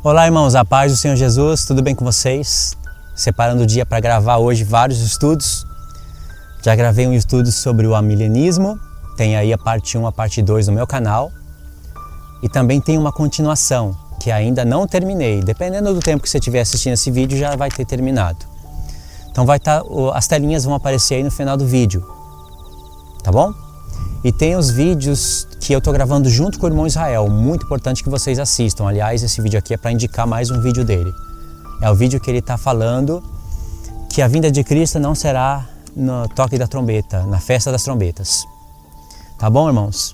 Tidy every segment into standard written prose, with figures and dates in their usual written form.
Olá, irmãos, a paz do Senhor Jesus, tudo bem com vocês? Separando o dia para gravar hoje vários estudos. Já gravei um estudo sobre o amilenismo, tem aí a parte 1, a parte 2 no meu canal. E também tem uma continuação, que ainda não terminei. Dependendo do tempo que você estiver assistindo esse vídeo, já vai ter terminado. Então as telinhas vão aparecer aí no final do vídeo, tá bom? E tem os vídeos que eu estou gravando junto com o irmão Israel, muito importante que vocês assistam. Aliás, esse vídeo aqui é para indicar mais um vídeo dele. É o vídeo que ele está falando que a vinda de Cristo não será no toque da trombeta, na festa das trombetas. Tá bom, irmãos?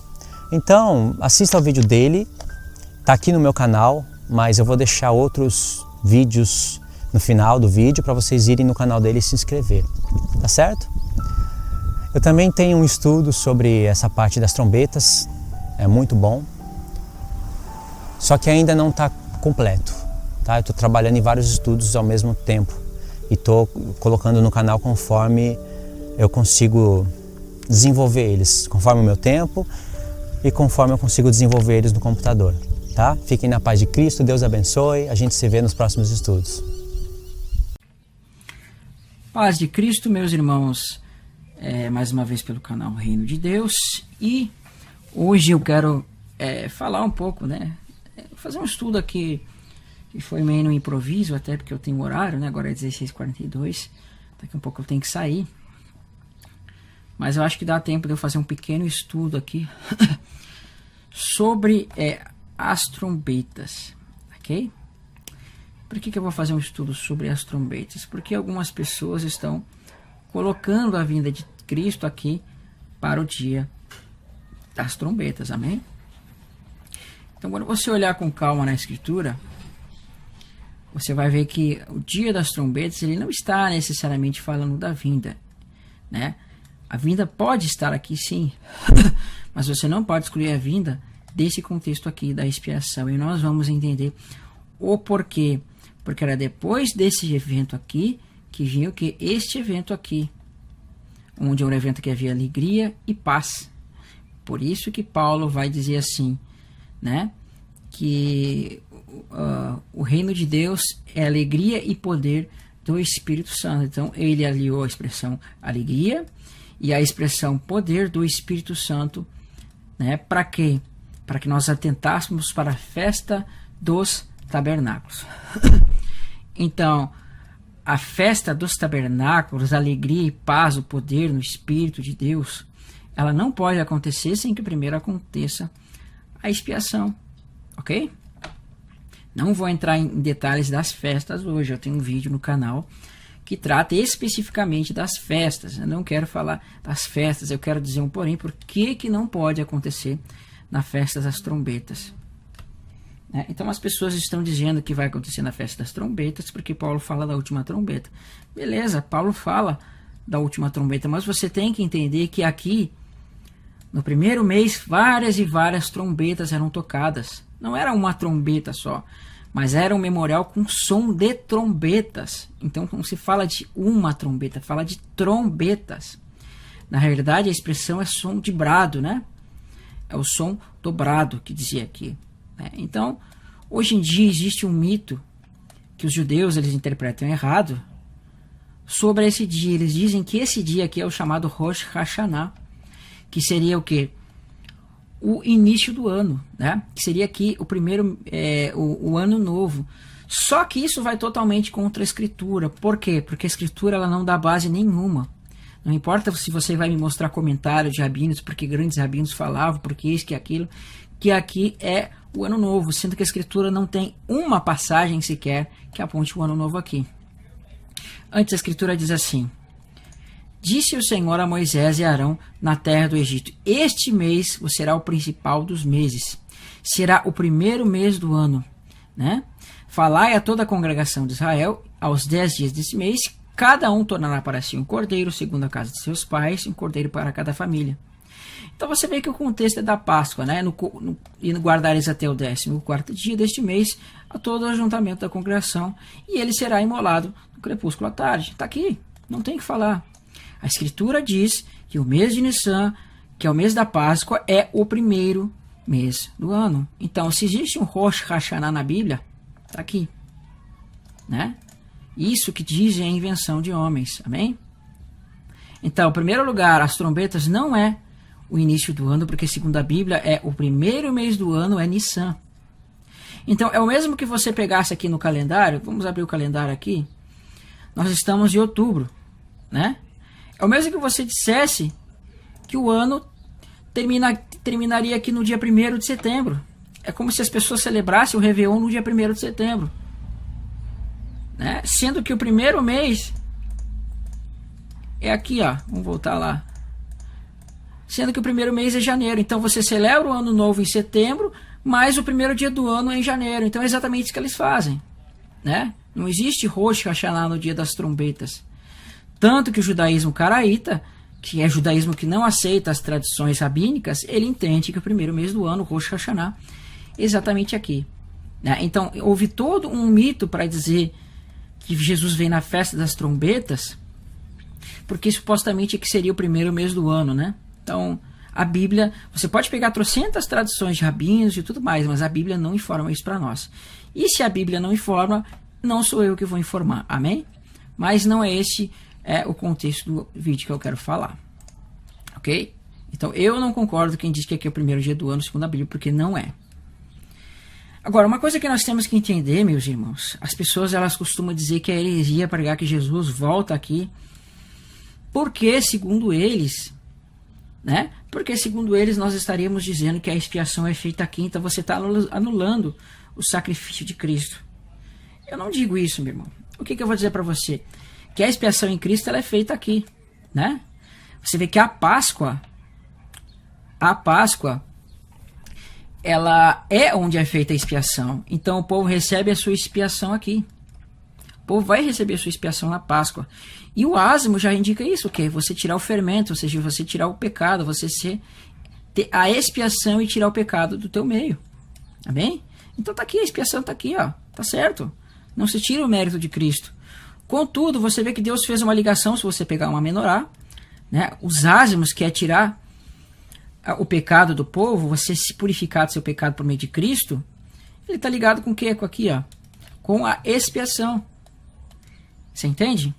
Então, assista ao vídeo dele, tá aqui no meu canal, mas eu vou deixar outros vídeos no final do vídeo para vocês irem no canal dele e se inscrever, tá certo? Eu também tenho um estudo sobre essa parte das trombetas, é muito bom, só que ainda não está completo, tá? Eu estou trabalhando em vários estudos ao mesmo tempo e estou colocando no canal conforme eu consigo desenvolver eles, conforme o meu tempo e conforme eu consigo desenvolver eles no computador, tá? Fiquem na paz de Cristo, Deus abençoe, a gente se vê nos próximos estudos. Paz de Cristo, meus irmãos. Mais uma vez pelo canal Reino de Deus, e hoje eu quero falar um pouco, fazer um estudo aqui que foi meio no improviso, até porque eu tenho horário, agora é 16h42, daqui a pouco eu tenho que sair, mas eu acho que dá tempo de eu fazer um pequeno estudo aqui sobre as trombetas, ok? Por que eu vou fazer um estudo sobre as trombetas? Porque algumas pessoas estão colocando a vinda de Cristo aqui para o dia das trombetas, amém? Então, quando você olhar com calma na Escritura, você vai ver que o dia das trombetas, ele não está necessariamente falando da vinda, A vinda pode estar aqui, sim, mas você não pode excluir a vinda desse contexto aqui da expiação, e nós vamos entender o porquê, porque era depois desse evento aqui que vinha o que? Este evento aqui, onde é um evento que havia alegria e paz. Por isso que Paulo vai dizer assim, que o reino de Deus é alegria e poder do Espírito Santo. Então, ele aliou a expressão alegria e a expressão poder do Espírito Santo, para quê? Para que nós atentássemos para a festa dos tabernáculos. Então, a festa dos tabernáculos, a alegria e paz, o poder no Espírito de Deus, ela não pode acontecer sem que primeiro aconteça a expiação, ok? Não vou entrar em detalhes das festas hoje, eu tenho um vídeo no canal que trata especificamente das festas. Eu não quero falar das festas, eu quero dizer um porém, por que não pode acontecer na festa das trombetas. Então as pessoas estão dizendo que vai acontecer na festa das trombetas porque Paulo fala da última trombeta. Beleza, Paulo fala da última trombeta, mas você tem que entender que aqui, no primeiro mês, várias e várias trombetas eram tocadas. Não era uma trombeta só, mas era um memorial com som de trombetas. Então não se fala de uma trombeta, fala de trombetas. Na realidade a expressão é som de brado, É o som dobrado que dizia aqui. Então, hoje em dia existe um mito que os judeus eles interpretam errado sobre esse dia. Eles dizem que esse dia aqui é o chamado Rosh Hashanah, que seria o quê? O início do ano, que seria aqui o primeiro, o ano novo. Só que isso vai totalmente contra a Escritura. Por quê? Porque a Escritura ela não dá base nenhuma. Não importa se você vai me mostrar comentários de rabinos, porque grandes rabinos falavam, porque isso, que aquilo, que aqui é o ano novo, sendo que a Escritura não tem uma passagem sequer que aponte o ano novo aqui. Antes a Escritura diz assim: disse o Senhor a Moisés e a Arão na terra do Egito: este mês será o principal dos meses, será o primeiro mês do ano. Falai a toda a congregação de Israel, aos 10 dias desse mês, cada um tornará para si um cordeiro, segundo a casa de seus pais, um cordeiro para cada família. Então você vê que o contexto é da Páscoa, e guardareis até o 14º dia deste mês a todo o ajuntamento da congregação, e ele será imolado no crepúsculo à tarde. Está aqui, não tem o que falar. A Escritura diz que o mês de Nissan, que é o mês da Páscoa, é o primeiro mês do ano. Então, se existe um Rosh Hashanah na Bíblia, Está aqui. Né? Isso que dizem é invenção de homens. Amém? Então, em primeiro lugar, as trombetas não é o início do ano, porque segundo a Bíblia, o primeiro mês do ano é Nissan. Então, é o mesmo que você pegasse aqui no calendário. Vamos abrir o calendário aqui. Nós estamos em outubro. Né? É o mesmo que você dissesse que o ano terminaria aqui no dia 1º de setembro. É como se as pessoas celebrassem o Réveillon no dia 1º de setembro. Né? Sendo que o primeiro mês é aqui, ó. Vamos voltar lá. Sendo que o primeiro mês é janeiro. Então você celebra o ano novo em setembro, mas o primeiro dia do ano é em janeiro. Então é exatamente isso que eles fazem. Né? Não existe Rosh Hashanah no dia das trombetas. Tanto que o judaísmo caraíta, que é judaísmo que não aceita as tradições rabínicas, ele entende que o primeiro mês do ano, Rosh Hashanah, é exatamente aqui. Né? Então houve todo um mito para dizer que Jesus vem na festa das trombetas, porque supostamente que seria o primeiro mês do ano, né? Então, a Bíblia, você pode pegar trocentas tradições de rabinos e tudo mais, mas a Bíblia não informa isso para nós. E se a Bíblia não informa, não sou eu que vou informar, amém? Mas não é esse o contexto do vídeo que eu quero falar, ok? Então, eu não concordo com quem diz que aqui é o primeiro dia do ano, segundo a Bíblia, porque não é. Agora, uma coisa que nós temos que entender, meus irmãos, as pessoas elas costumam dizer que é heresia pregar que Jesus volta aqui, porque, segundo eles, né? Porque, segundo eles, nós estaríamos dizendo que a expiação é feita aqui, então você está anulando o sacrifício de Cristo. Eu não digo isso, meu irmão. O que eu vou dizer para você? Que a expiação em Cristo ela é feita aqui, né? Você vê que a Páscoa, ela é onde é feita a expiação. Então o povo recebe a sua expiação aqui. O povo vai receber a sua expiação na Páscoa. E o ázimo já indica isso, o quê? Você tirar o fermento, ou seja, você tirar o pecado, você ter a expiação e tirar o pecado do teu meio. Amém? Então tá aqui, a expiação tá aqui, ó. Tá certo. Não se tira o mérito de Cristo. Contudo, você vê que Deus fez uma ligação, se você pegar uma menorá, né? Os ázimos, que é tirar o pecado do povo, você se purificar do seu pecado por meio de Cristo, ele está ligado com o quê? Com aqui, ó, com a expiação. Você entende?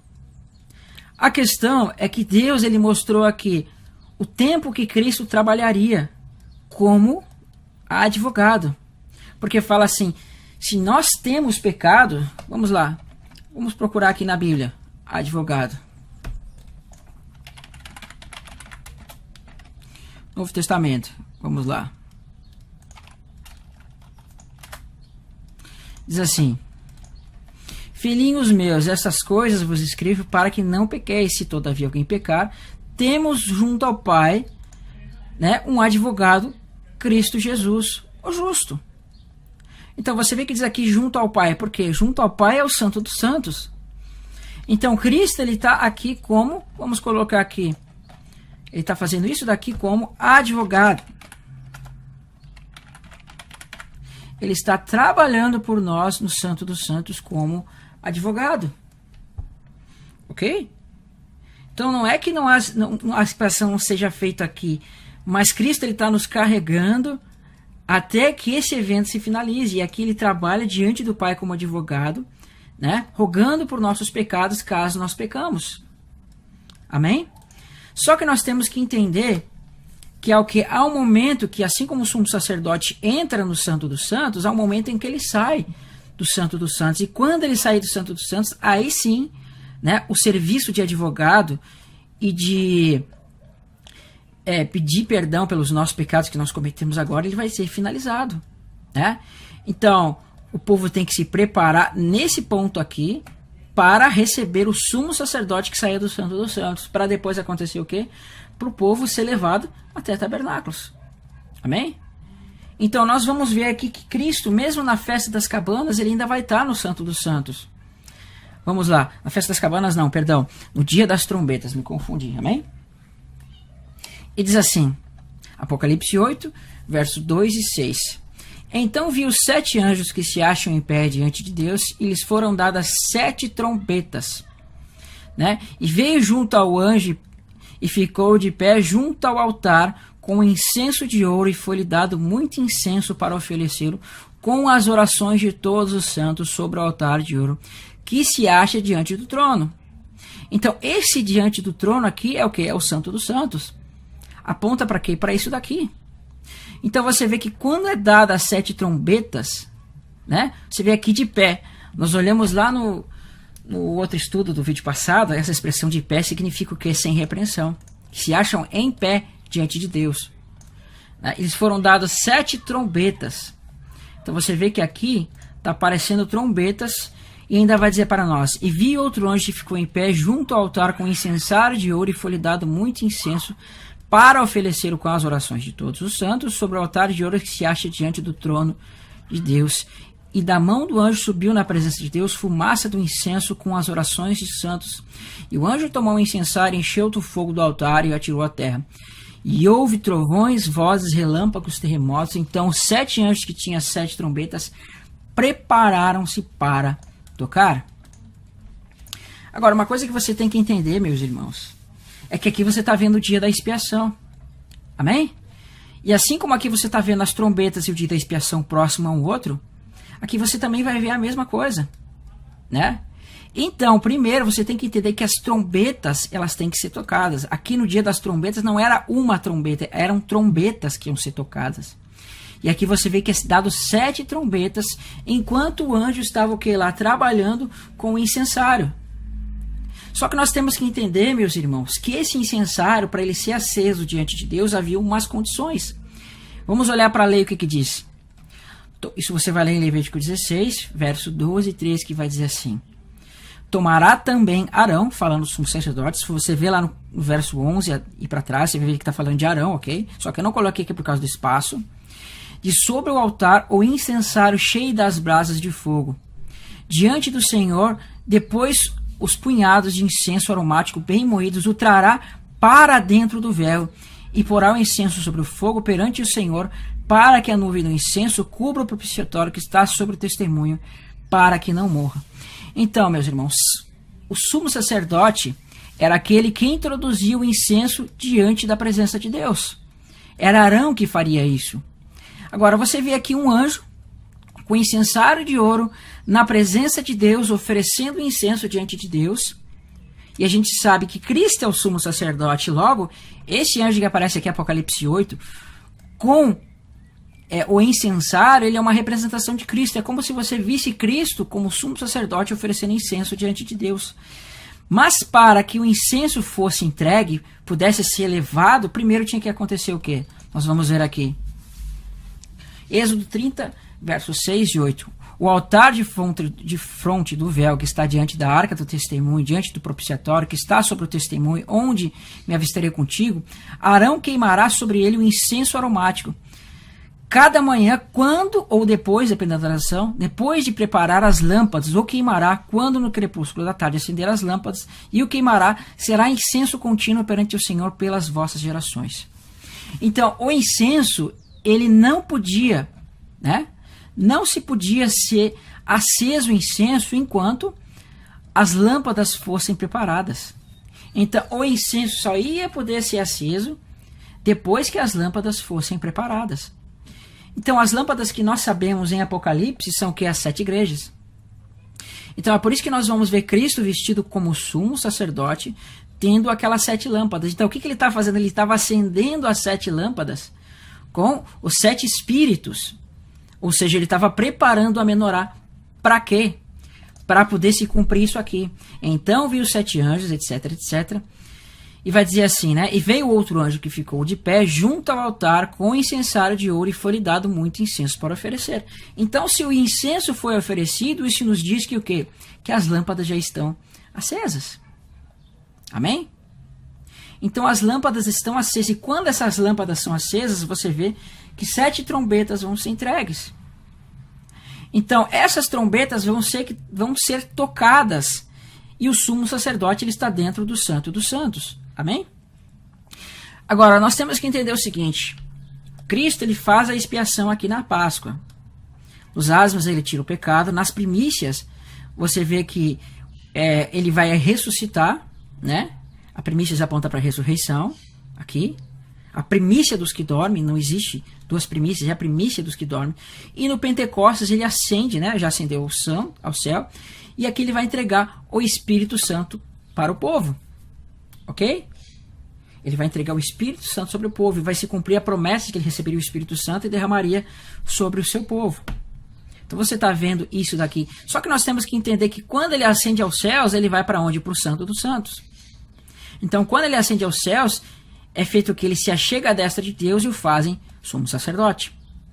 A questão é que Deus ele mostrou aqui o tempo que Cristo trabalharia como advogado. Porque fala assim, se nós temos pecado, vamos lá, vamos procurar aqui na Bíblia, advogado. Novo Testamento, vamos lá. Diz assim: filhinhos meus, essas coisas vos escrevo para que não pequeis. Se todavia alguém pecar, temos junto ao Pai, né, um advogado, Cristo Jesus, o justo. Então você vê que diz aqui junto ao Pai, porque junto ao Pai é o Santo dos Santos. Então Cristo ele está aqui como, vamos colocar aqui, ele está fazendo isso daqui como advogado. Ele está trabalhando por nós no Santo dos Santos como advogado. Ok? Então não é que a expiação não seja feita aqui, mas Cristo ele está nos carregando até que esse evento se finalize. E aqui ele trabalha diante do Pai como advogado, né? Rogando por nossos pecados caso nós pecamos. Amém? Só que nós temos que entender que há um momento que, assim como o sumo sacerdote entra no Santo dos Santos, há um momento em que ele sai do Santo dos Santos. E quando ele sair do Santo dos Santos, aí sim, né, o serviço de advogado e de pedir perdão pelos nossos pecados que nós cometemos agora, ele vai ser finalizado. Né? Então, o povo tem que se preparar nesse ponto aqui para receber o sumo sacerdote que saía do Santo dos Santos, para depois acontecer o quê? Para o povo ser levado até tabernáculos. Amém? Então nós vamos ver aqui que Cristo, mesmo na festa das cabanas, ele ainda vai estar no Santo dos Santos. Vamos lá, na festa das cabanas não, perdão, no dia das trombetas, me confundi, amém? E diz assim, Apocalipse 8, versos 2 e 6. Então vi os 7 anjos que se acham em pé diante de Deus, e lhes foram dadas 7 trombetas. Né? E veio junto ao anjo e ficou de pé junto ao altar com incenso de ouro, e foi-lhe dado muito incenso para oferecê-lo com as orações de todos os santos sobre o altar de ouro que se acha diante do trono. Então, esse diante do trono aqui é o que? É o Santo dos Santos. Aponta para quê? Para isso daqui. Então, você vê que quando é dada as 7 trombetas, né? Você vê aqui de pé. Nós olhamos lá no outro estudo do vídeo passado, essa expressão de pé significa o quê? Sem repreensão. Se acham em pé diante de Deus. Eles foram dados 7 trombetas. Então, você vê que aqui está aparecendo trombetas. E ainda vai dizer para nós: e vi outro anjo que ficou em pé junto ao altar com incensário de ouro, e foi-lhe dado muito incenso para oferecer com as orações de todos os santos sobre o altar de ouro que se acha diante do trono de Deus. E da mão do anjo subiu na presença de Deus fumaça do incenso com as orações de santos. E o anjo tomou o incensário, encheu do fogo do altar e o atirou à terra. E houve trovões, vozes, relâmpagos, terremotos. Então os 7 anjos que tinham 7 trombetas prepararam-se para tocar. Agora, uma coisa que você tem que entender, meus irmãos, é que aqui você está vendo o dia da expiação. Amém? E assim como aqui você está vendo as trombetas e o dia da expiação próximo a um outro, aqui você também vai ver a mesma coisa, né? Então, primeiro você tem que entender que as trombetas, elas têm que ser tocadas. Aqui no dia das trombetas não era uma trombeta, eram trombetas que iam ser tocadas. E aqui você vê que é dado 7 trombetas, enquanto o anjo estava o que lá? Trabalhando com o incensário. Só que nós temos que entender, meus irmãos, que esse incensário, para ele ser aceso diante de Deus, havia umas condições. Vamos olhar para a lei, o que diz. Isso você vai ler em Levítico 16, verso 12 e 13, que vai dizer assim: tomará também Arão, falando dos sumos sacerdotes. Se você vê lá no verso 11 e para trás, você vai ver que está falando de Arão, ok? Só que eu não coloquei aqui por causa do espaço. De sobre o altar o incensário cheio das brasas de fogo, diante do Senhor, depois os punhados de incenso aromático bem moídos, o trará para dentro do véu, e porá o incenso sobre o fogo perante o Senhor, para que a nuvem do incenso cubra o propiciatório que está sobre o testemunho, para que não morra. Então, meus irmãos, o sumo sacerdote era aquele que introduzia o incenso diante da presença de Deus. Era Arão que faria isso. Agora, você vê aqui um anjo com incensário de ouro na presença de Deus, oferecendo incenso diante de Deus. E a gente sabe que Cristo é o sumo sacerdote. Logo, esse anjo que aparece aqui em Apocalipse 8, com o incensário, ele é uma representação de Cristo. É como se você visse Cristo como sumo sacerdote oferecendo incenso diante de Deus. Mas para que o incenso fosse entregue, pudesse ser elevado, primeiro tinha que acontecer o quê? Nós vamos ver aqui. Êxodo 30, versos 6 e 8. O altar de fronte do véu que está diante da arca do testemunho, diante do propiciatório, que está sobre o testemunho, onde me avistarei contigo, Arão queimará sobre ele o incenso aromático. Cada manhã, quando ou depois, dependendo da oração, depois de preparar as lâmpadas, o queimará quando no crepúsculo da tarde acender as lâmpadas, e o queimará será incenso contínuo perante o Senhor pelas vossas gerações. Então, o incenso, ele não podia, né? Não se podia ser aceso o incenso enquanto as lâmpadas fossem preparadas. Então, o incenso só ia poder ser aceso depois que as lâmpadas fossem preparadas. Então, as lâmpadas que nós sabemos em Apocalipse são que as 7 igrejas. Então, é por isso que nós vamos ver Cristo vestido como sumo sacerdote, tendo aquelas 7 lâmpadas. Então, o que ele está fazendo? Ele estava acendendo as 7 lâmpadas com os 7 espíritos. Ou seja, ele estava preparando a menorá. Para quê? Para poder se cumprir isso aqui. Então, viu os 7 anjos, etc, etc. E vai dizer assim, né? E veio outro anjo que ficou de pé junto ao altar com incensário de ouro, e foi-lhe dado muito incenso para oferecer. Então, se o incenso foi oferecido, isso nos diz que o quê? Que as lâmpadas já estão acesas. Amém? Então, as lâmpadas estão acesas. E quando essas lâmpadas são acesas, você vê que 7 trombetas vão ser entregues. Então, essas trombetas vão ser tocadas. E o sumo sacerdote ele está dentro do Santo dos Santos. Amém? Agora, nós temos que entender o seguinte. Cristo ele faz a expiação aqui na Páscoa. Nos asmos ele tira o pecado. Nas primícias, você vê que ele vai ressuscitar, né? A primícias aponta para a ressurreição, aqui. a primícia dos que dormem, não existe duas primícias, é a primícia dos que dormem. E no Pentecostes ele ascende, né? Já ascendeu ao céu, e aqui ele vai entregar o Espírito Santo para o povo, ok? Ele vai entregar o Espírito Santo sobre o povo, e vai se cumprir a promessa de que ele receberia o Espírito Santo e derramaria sobre o seu povo. Então você está vendo isso daqui. Só que nós temos que entender que quando ele ascende aos céus, ele vai para onde? Para o Santo dos Santos. Então quando ele ascende aos céus, é feito que ele se achega à destra de Deus e o fazem sumo sacerdote.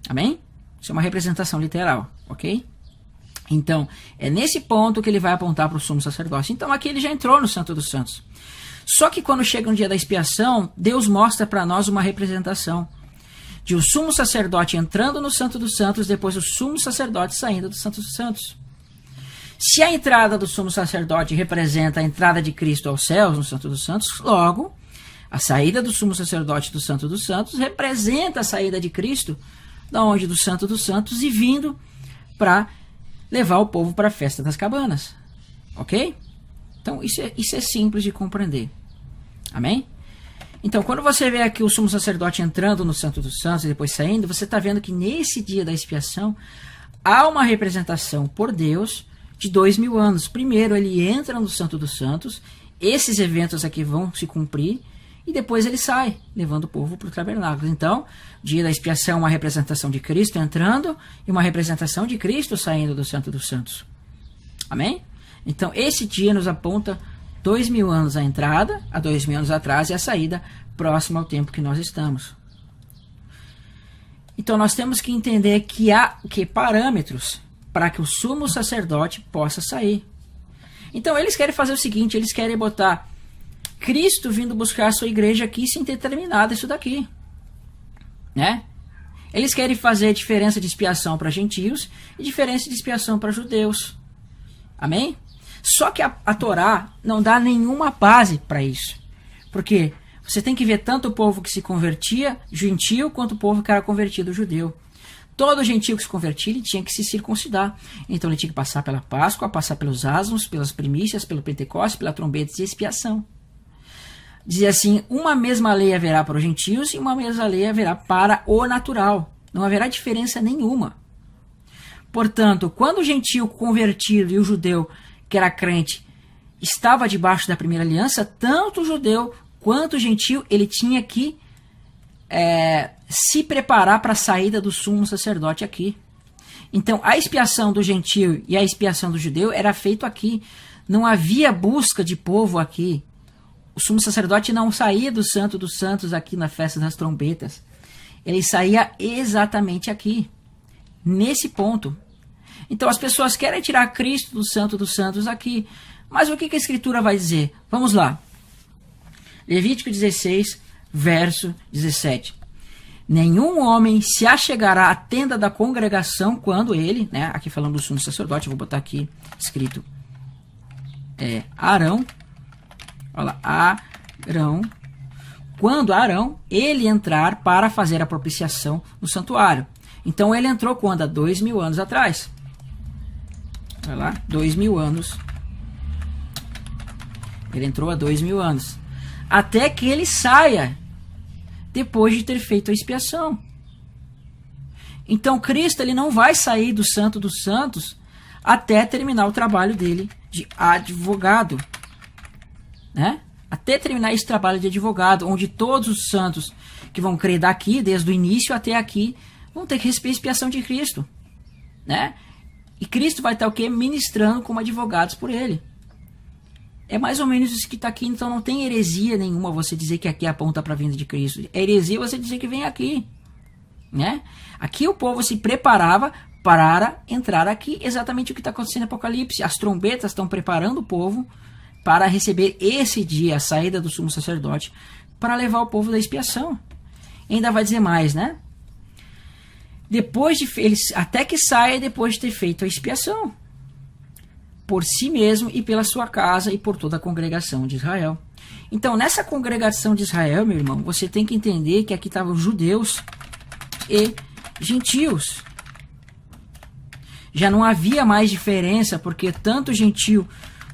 Amém? Isso é uma representação literal, ok? Então, é nesse ponto que ele vai apontar para o sumo sacerdote. Então aqui ele já entrou no Santo dos Santos. Só que quando chega um dia da expiação, Deus mostra para nós uma representação de o sumo sacerdote entrando no Santo dos Santos, depois o sumo sacerdote saindo do Santo dos Santos. Se a entrada do sumo sacerdote representa a entrada de Cristo aos céus, no Santo dos Santos, logo, a saída do sumo sacerdote do Santo dos Santos representa a saída de Cristo da onde? Do Santo dos Santos, e vindo para levar o povo para a festa das cabanas. Ok? Então, isso é simples de compreender. Amém? Então, quando você vê aqui o sumo sacerdote entrando no Santo dos Santos e depois saindo, você está vendo que nesse dia da expiação há uma representação por Deus de 2000 anos. Primeiro, ele entra no Santo dos Santos, esses eventos aqui vão se cumprir, e depois ele sai, levando o povo para o tabernáculo. Então, dia da expiação é uma representação de Cristo entrando e uma representação de Cristo saindo do Santo dos Santos. Amém? Então, esse dia nos aponta 2000 anos a entrada, há 2000 anos atrás, e a saída próxima ao tempo que nós estamos. Então, nós temos que entender que há parâmetros para que o sumo sacerdote possa sair. Então, eles querem fazer o seguinte, eles querem botar Cristo vindo buscar a sua igreja aqui sem ter terminado isso daqui. Né? Eles querem fazer diferença de expiação para gentios e diferença de expiação para judeus. Amém? Só que a Torá não dá nenhuma base para isso. Porque você tem que ver tanto o povo que se convertia, gentio, quanto o povo que era convertido, judeu. Todo gentio que se convertia, ele tinha que se circuncidar. Então ele tinha que passar pela Páscoa, passar pelos asmos, pelas primícias, pelo Pentecostes, pela trombeta de expiação. Dizia assim, uma mesma lei haverá para os gentios e uma mesma lei haverá para o natural. Não haverá diferença nenhuma. Portanto, quando o gentio convertido e o judeu que era crente estava debaixo da primeira aliança, tanto o judeu quanto o gentio, ele tinha que se preparar para a saída do sumo sacerdote aqui. Então, a expiação do gentio e a expiação do judeu era feito aqui. Não havia busca de povo aqui. O sumo sacerdote não saía do Santo dos Santos aqui na festa das trombetas. Ele saía exatamente aqui, nesse ponto. Então as pessoas querem tirar Cristo do Santo dos Santos aqui. Mas o que a Escritura vai dizer? Vamos lá. Levítico 16, verso 17. Nenhum homem se achegará à tenda da congregação quando ele, né, aqui falando do sumo sacerdote, vou botar aqui escrito Arão. Olha lá, Arão. Quando Arão, ele entrar para fazer a propiciação no santuário. Então ele entrou quando? Há 2000 anos atrás. Olha lá, 2000 anos. Ele entrou há 2000 anos. Até que ele saia, depois de ter feito a expiação. Então Cristo ele não vai sair do Santo dos Santos até terminar o trabalho dele de advogado. Né? Até terminar esse trabalho de advogado, onde todos os santos que vão crer daqui, desde o início até aqui, vão ter que receber a expiação de Cristo. Né? E Cristo vai estar o quê? Ministrando como advogados por ele. É mais ou menos isso que está aqui, então não tem heresia nenhuma você dizer que aqui aponta para a vinda de Cristo. É heresia você dizer que vem aqui. Né? Aqui o povo se preparava para entrar aqui, exatamente o que está acontecendo no Apocalipse. As trombetas estão preparando o povo para receber esse dia, a saída do sumo sacerdote, para levar o povo da expiação. E ainda vai dizer mais, né? Depois de até que saia depois de ter feito a expiação por si mesmo e pela sua casa e por toda a congregação de Israel. Então, nessa congregação de Israel, meu irmão, você tem que entender que aqui estavam judeus e gentios. Já não havia mais diferença, porque tanto gentio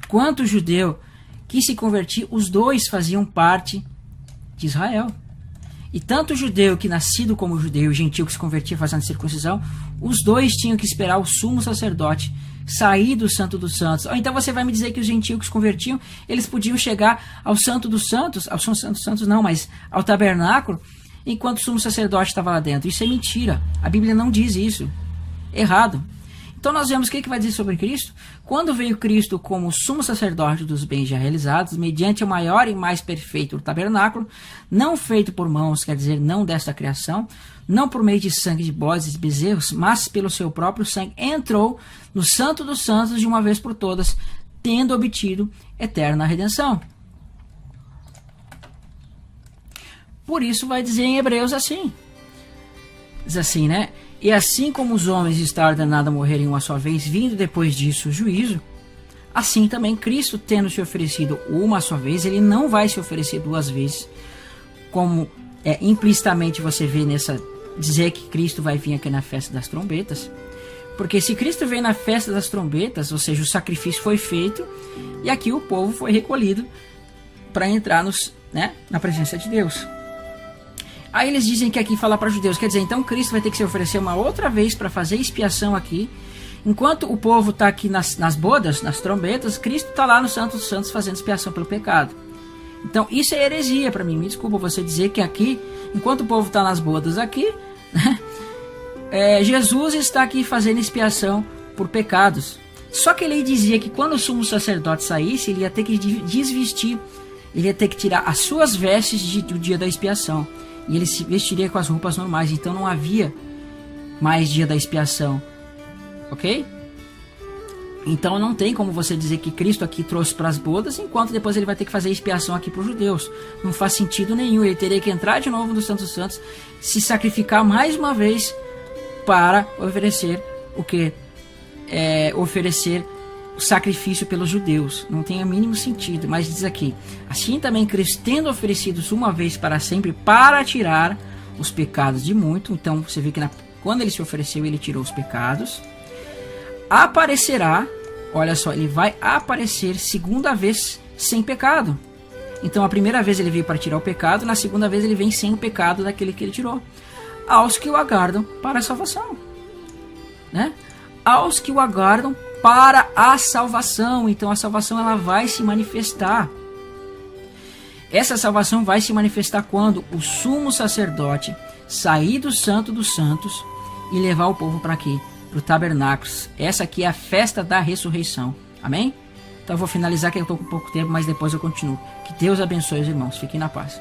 quanto judeu que se convertia, os dois faziam parte de Israel. E tanto o judeu que nascido como judeu e o gentil que se convertia fazendo circuncisão, os dois tinham que esperar o sumo sacerdote sair do Santo dos Santos. Ou então você vai me dizer que os gentios que se convertiam, eles podiam chegar ao Santo dos Santos, ao Santo dos Santos não, mas ao tabernáculo, enquanto o sumo sacerdote estava lá dentro. Isso é mentira. A Bíblia não diz isso. Errado. Então nós vemos o que vai dizer sobre Cristo. Quando veio Cristo como sumo sacerdote dos bens já realizados, mediante o maior e mais perfeito tabernáculo, não feito por mãos, quer dizer, não desta criação, não por meio de sangue de bodes e bezerros, mas pelo seu próprio sangue, entrou no Santo dos Santos de uma vez por todas, tendo obtido eterna redenção. Por isso vai dizer em Hebreus assim. Diz assim, né? E assim como os homens está ordenado a morrerem uma só vez, vindo depois disso o juízo, assim também Cristo, tendo se oferecido uma só vez, ele não vai se oferecer duas vezes, como implicitamente você vê nessa dizer que Cristo vai vir aqui na festa das trombetas. Porque se Cristo veio na festa das trombetas, ou seja, o sacrifício foi feito e aqui o povo foi recolhido para entrar na presença de Deus. Aí eles dizem que aqui fala para judeus, quer dizer, então Cristo vai ter que se oferecer uma outra vez para fazer expiação aqui. Enquanto o povo está aqui nas bodas, nas trombetas, Cristo está lá no Santo dos Santos fazendo expiação pelo pecado. Então isso é heresia para mim, me desculpa você dizer que aqui, enquanto o povo está nas bodas aqui, Jesus está aqui fazendo expiação por pecados. Só que ele dizia que quando o sumo sacerdote saísse, ele ia ter que desvestir, ele ia ter que tirar as suas vestes do dia da expiação. E ele se vestiria com as roupas normais. Então não havia mais dia da expiação. Ok? Então não tem como você dizer que Cristo aqui trouxe para as bodas, enquanto depois ele vai ter que fazer expiação aqui para os judeus. Não faz sentido nenhum. Ele teria que entrar de novo no Santo dos Santos, se sacrificar mais uma vez para oferecer o que? Oferecer o sacrifício pelos judeus. Não tem o mínimo sentido. Mas diz aqui, assim também Cristo, tendo oferecido uma vez para sempre, para tirar os pecados de muito. Então você vê que quando ele se ofereceu, ele tirou os pecados. Aparecerá, olha só, ele vai aparecer segunda vez sem pecado. Então a primeira vez ele veio para tirar o pecado, na segunda vez ele vem sem o pecado daquele que ele tirou. Aos que o aguardam para a salvação, né? Aos que o aguardam para a salvação. Então a salvação ela vai se manifestar. Essa salvação vai se manifestar quando o sumo sacerdote sair do Santo dos Santos e levar o povo para aqui, para o tabernáculo. Essa aqui é a festa da ressurreição. Amém? Então eu vou finalizar que eu estou com pouco tempo, mas depois eu continuo. Que Deus abençoe os irmãos. Fiquem na paz.